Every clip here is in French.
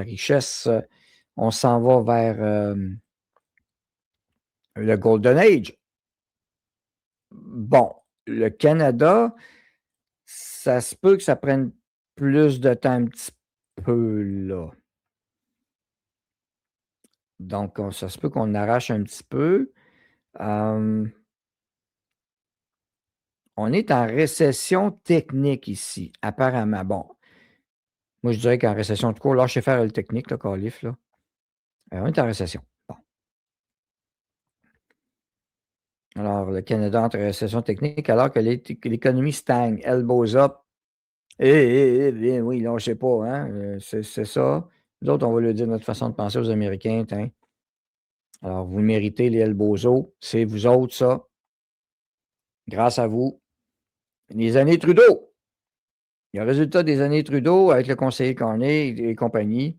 richesse, on s'en va vers le Golden Age. Bon, le Canada, ça se peut que ça prenne plus de temps un petit peu là. Donc, ça se peut qu'on arrache un petit peu. On est en récession technique ici, apparemment. Bon, moi, je dirais qu'en récession de cours, lâchez faire le technique, le calife, là. On est en récession. Bon. Alors, le Canada entre en récession technique alors que l'économie stagne, elbows up. Oui, lâchez pas, hein? C'est ça. Nous autres, on va le dire notre façon de penser aux Américains, hein. Alors, vous méritez les elbows, c'est vous autres, ça. Grâce à vous. Les années Trudeau. Le résultat des années Trudeau avec le conseiller Carney et compagnie,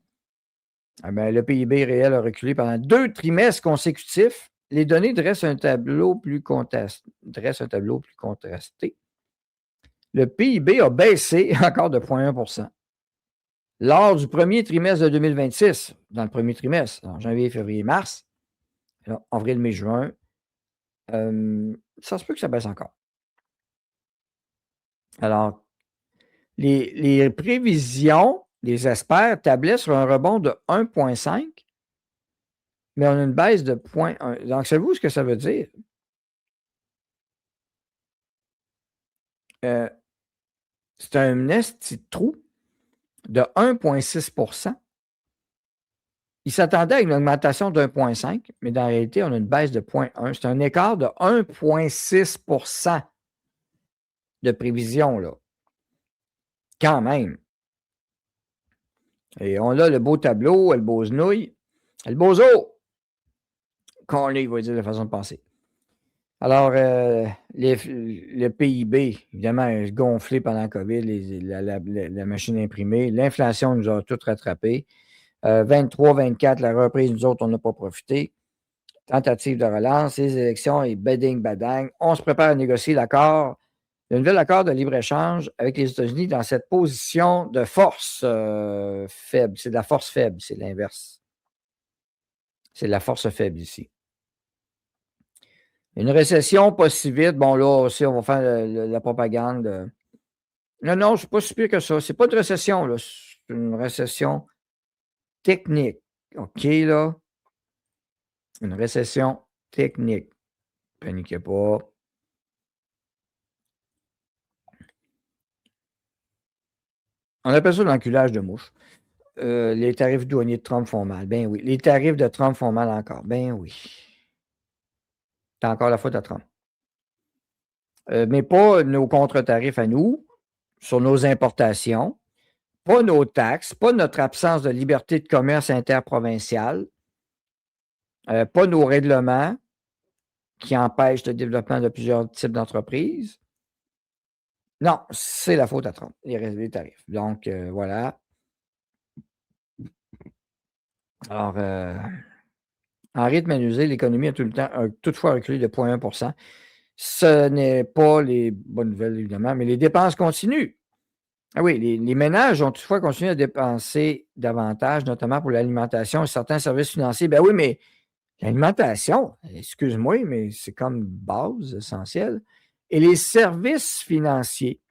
le PIB réel a reculé pendant 2 trimestres consécutifs. Les données dressent un tableau plus contrasté. Le PIB a baissé encore de 0,1 % lors du premier trimestre de 2026. Dans le premier trimestre, en janvier, février, mars, avril, mai, juin, ça se peut que ça baisse encore. Alors, les prévisions, les experts tablaient sur un rebond de 1,5, mais on a une baisse de 0,1. Donc, savez-vous ce que ça veut dire? C'est un esti de trou de 1,6 %. Ils s'attendaient à une augmentation de 1,5, mais dans la réalité, on a une baisse de 0,1. C'est un écart de 1,6 % de prévision, là. Quand même. Et on a le beau tableau, le beau znouille, le beau zo, qu'on il va dire de façon de penser. Alors, le PIB, évidemment, est gonflé pendant la COVID, la machine imprimée. L'inflation nous a tout rattrapé. 23, 24, la reprise, nous autres, on n'a pas profité. Tentative de relance, les élections et bedding badang. On se prépare à négocier l'accord, le nouvel accord de libre-échange avec les États-Unis dans cette position de force faible. C'est de la force faible, c'est l'inverse. C'est de la force faible ici. Une récession pas si vite. Bon, là aussi, on va faire la propagande. Non, c'est pas si pire que ça. C'est pas de récession, là. C'est une récession technique. OK, là? Une récession technique. Paniquez pas. On appelle ça l'enculage de mouche. Les tarifs douaniers de Trump font mal. Ben oui. Les tarifs de Trump font mal encore. Ben oui. C'est encore la faute à Trump. Mais pas nos contre-tarifs à nous, sur nos importations, pas nos taxes, pas notre absence de liberté de commerce interprovincial, pas nos règlements qui empêchent le développement de plusieurs types d'entreprises. Non, c'est la faute à Trump, les tarifs. Donc, voilà. Alors, en rythme annuel, l'économie a toutefois reculé de 0,1 %. Ce n'est pas les bonnes nouvelles, évidemment, mais les dépenses continuent. Ah oui, les ménages ont toutefois continué à dépenser davantage, notamment pour l'alimentation et certains services financiers. Ben oui, mais l'alimentation, excuse-moi, mais c'est comme base essentielle. Et les services financiers.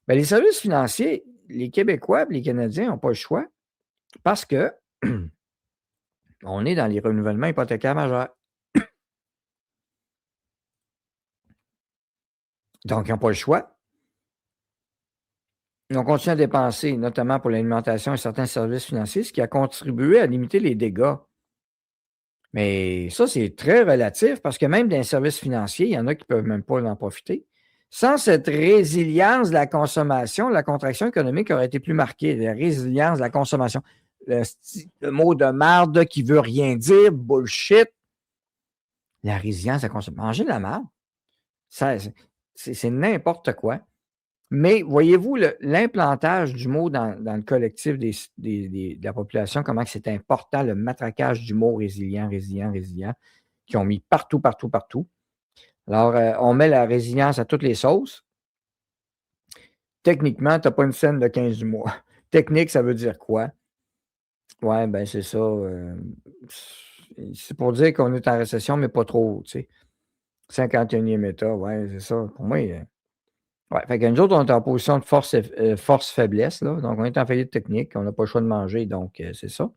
Ben, les services financiers, les Québécois et les Canadiens n'ont pas le choix parce que on est dans les renouvellements hypothécaires majeurs. Donc, ils n'ont pas le choix. Ils ont continué à dépenser, notamment pour l'alimentation et certains services financiers, ce qui a contribué à limiter les dégâts. Mais ça, c'est très relatif parce que même dans les services financiers, il y en a qui ne peuvent même pas en profiter. Sans cette résilience de la consommation, la contraction économique aurait été plus marquée. La résilience de la consommation. Le mot de marde qui ne veut rien dire, bullshit. La résilience de la consommation. Manger de la marde, c'est n'importe quoi. Mais voyez-vous l'implantage du mot dans le collectif de la population, comment c'est important, le matraquage du mot résilient, qui ont mis partout. Alors, on met la résilience à toutes les sauces. Techniquement, tu n'as pas une scène de 15 du mois. Technique, ça veut dire quoi? Ouais, ben c'est ça. C'est pour dire qu'on est en récession, mais pas trop, tu sais. 51e État, ouais, c'est ça. Pour moi, ouais, fait que nous autres, on est en position de force-faiblesse, là. Donc, on est en faillite technique, on n'a pas le choix de manger, donc c'est ça.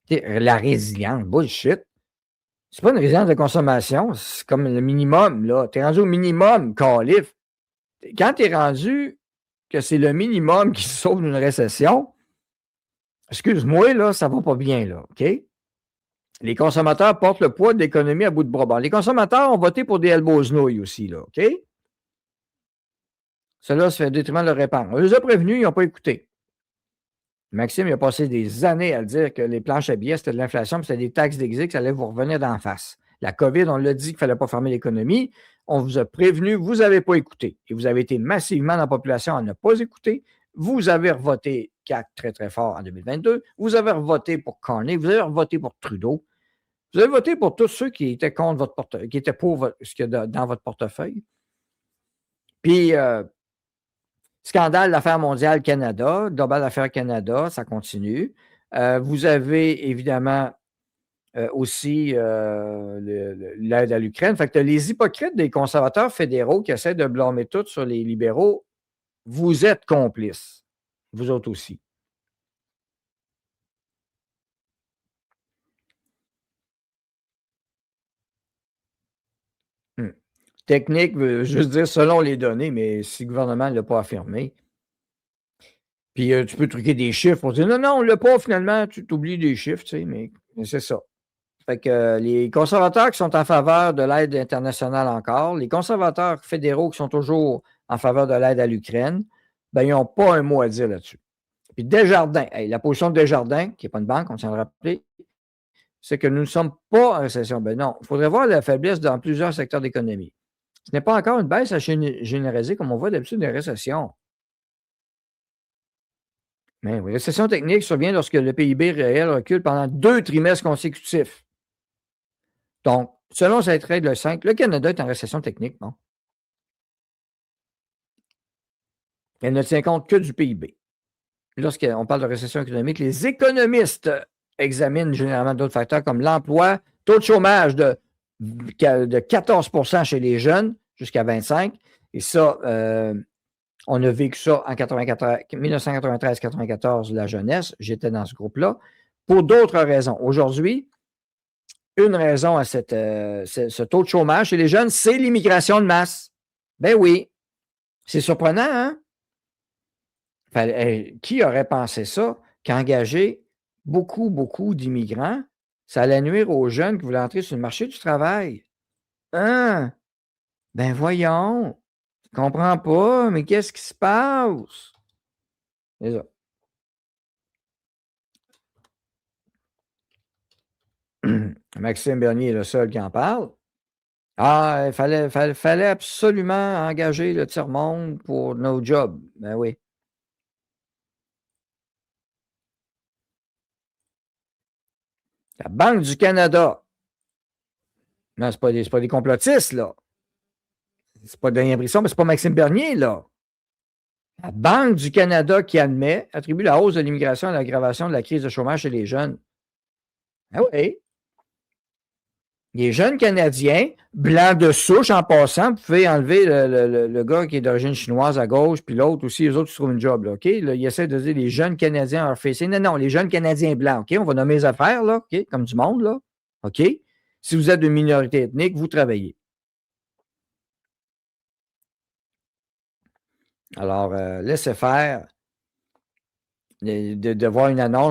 Tu sais, la résilience, bullshit. C'est pas une résilience de consommation, c'est comme le minimum, là. Tu es rendu au minimum, calife. Quand tu es rendu que c'est le minimum qui sauve d'une récession, excuse-moi, là, ça va pas bien, là, OK? Les consommateurs portent le poids de l'économie à bout de bras. Bon, les consommateurs ont voté pour des elbows-nouilles aussi, là, OK? Cela se fait au détriment de leur épargne. On les a prévenus, ils n'ont pas écouté. Maxime, il a passé des années à dire que les planches à billets, c'était de l'inflation, puis c'était des taxes d'exil, que ça allait vous revenir d'en face. La COVID, on l'a dit qu'il ne fallait pas fermer l'économie. On vous a prévenu, vous n'avez pas écouté. Et vous avez été massivement dans la population à ne pas écouter. Vous avez revoté CAQ très, très fort en 2022. Vous avez revoté pour Carney. Vous avez revoté pour Trudeau. Vous avez voté pour tous ceux qui étaient contre votre portefeuille, qui étaient pour ce qu'il y a dans votre portefeuille. Puis, scandale d'affaires mondiales Canada, Global Affaires Canada, ça continue. Vous avez évidemment aussi l'aide à l'Ukraine. Fait que les hypocrites des conservateurs fédéraux qui essaient de blâmer tout sur les libéraux, vous êtes complices. Vous autres aussi. Hmm. Technique veut juste dire selon les données, mais si le gouvernement ne l'a pas affirmé. Puis tu peux truquer des chiffres pour dire non, non, on ne l'a pas finalement, tu t'oublies des chiffres, tu sais, mais c'est ça. Fait que les conservateurs qui sont en faveur de l'aide internationale encore, les conservateurs fédéraux qui sont toujours en faveur de l'aide à l'Ukraine, ben, ils n'ont pas un mot à dire là-dessus. Puis Desjardins, hey, la position de Desjardins, qui n'est pas une banque, on tient à le rappeler, c'est que nous ne sommes pas en récession. Ben non, il faudrait voir la faiblesse dans plusieurs secteurs d'économie. Ce n'est pas encore une baisse à généraliser comme on voit d'habitude des récessions. Mais oui, récession technique survient lorsque le PIB réel recule pendant 2 trimestres consécutifs. Donc, selon cette règle 5, le Canada est en récession technique, non? Elle ne tient compte que du PIB. Lorsqu'on parle de récession économique, les économistes examinent généralement d'autres facteurs comme l'emploi, taux de chômage de 14 chez les jeunes jusqu'à 25. Et ça, on a vécu ça en 1993-94, la jeunesse. J'étais dans ce groupe-là. Pour d'autres raisons. Aujourd'hui, une raison à ce taux de chômage chez les jeunes, c'est l'immigration de masse. Ben oui. C'est surprenant, hein? Qui aurait pensé ça? Qu'engager beaucoup, beaucoup d'immigrants, ça allait nuire aux jeunes qui voulaient entrer sur le marché du travail. Hein? Ben voyons. Je comprends pas, mais qu'est-ce qui se passe? C'est ça. Maxime Bernier est le seul qui en parle. Ah, il fallait absolument engager le tiers-monde pour nos jobs. Ben oui. La Banque du Canada. Non, c'est pas des complotistes, là. C'est pas Daniel Brisson, mais c'est pas Maxime Bernier, là. La Banque du Canada qui attribue la hausse de l'immigration à l'aggravation de la crise de chômage chez les jeunes. Ah oui. Les jeunes Canadiens, blancs de souche en passant, vous pouvez enlever le gars qui est d'origine chinoise à gauche, puis l'autre aussi, les autres qui se trouvent une job. Là, OK? Là, ils essaient de dire les jeunes Canadiens en fait. Non, non, les jeunes Canadiens blancs. OK? On va nommer les affaires, là, OK? Comme du monde, là. OK? Si vous êtes de minorité ethnique, vous travaillez. Alors, laissez faire de voir une annonce